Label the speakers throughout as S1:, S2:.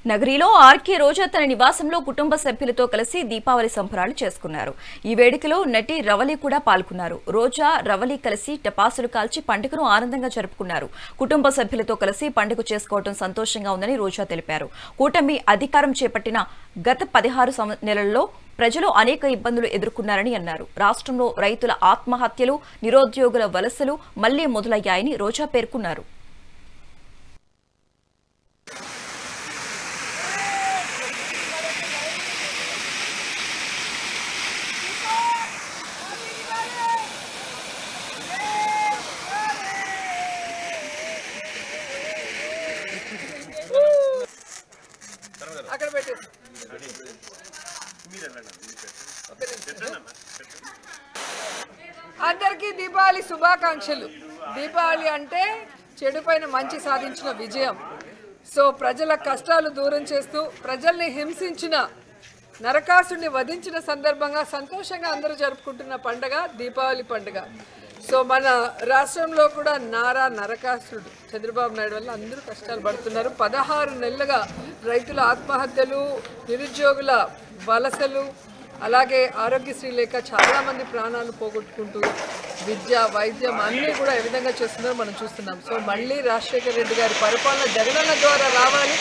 S1: నగరిలో RK రోజా తన నివాసంలో కుటుంబ సభ్యులతో కలిసి దీపావళి సంబరాలు చేసుకున్నారు. ఈ వేడుకలో నటి రవలి కూడా పాల్గొన్నారు. రోజా, రవలి కలిసి టపాసులు కాల్చి పండుగను ఆనందంగా జరుపుకున్నారు. కుటుంబ సభ్యులతో కలిసి పండుగ చేసుకోవడం సంతోషంగా ఉందని రోజా తెలిపారు. కూటమి అధికారం చేపట్టిన గత 16 నెలల్లో ప్రజలు అనేక ఇబ్బందులు ఎదుర్కొన్నారని అన్నారు. రాష్ట్రంలో రైతుల ఆత్మహత్యలు, నిరుద్యోగుల వలసలు మళ్లీ మొదలయ్యాయని రోజా పేర్కొన్నారు.
S2: అందరికీ దీపావళి శుభాకాంక్షలు. దీపావళి అంటే చెడుపైన మంచి సాధించిన విజయం. సో ప్రజల కష్టాలు దూరం చేస్తూ ప్రజల్ని హింసించిన నరకాసుడిని వధించిన సందర్భంగా సంతోషంగా అందరూ జరుపుకుంటున్న పండుగ దీపావళి పండుగ. సో మన రాష్ట్రంలో కూడా నరకాసుడు చంద్రబాబు నాయుడు వల్ల అందరూ కష్టాలు పడుతున్నారు. 16 నెలలుగా రైతుల ఆత్మహత్యలు, నిరుద్యోగుల వలసలు, అలాగే ఆరోగ్యశ్రీ లేక చాలామంది ప్రాణాలు పోగొట్టుకుంటూ విద్య, వైద్యం అన్నీ కూడా ఏ విధంగా చేస్తున్నారో మనం చూస్తున్నాం. సో మళ్ళీ రాజశేఖర రెడ్డి గారి పరిపాలన జగనన్న ద్వారా రావాలి,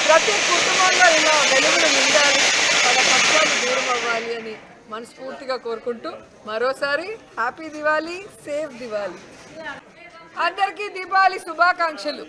S2: ప్రతి కుటుంబంలో ఇలా వెలుగులు నిండాలి, వాళ్ళ కష్టాలు దూరం అవ్వాలి అని మనస్ఫూర్తిగా కోరుకుంటూ మరోసారి హ్యాపీ దివాళీ, సేఫ్ దివాళీ. అందరికీ దీపావళి శుభాకాంక్షలు.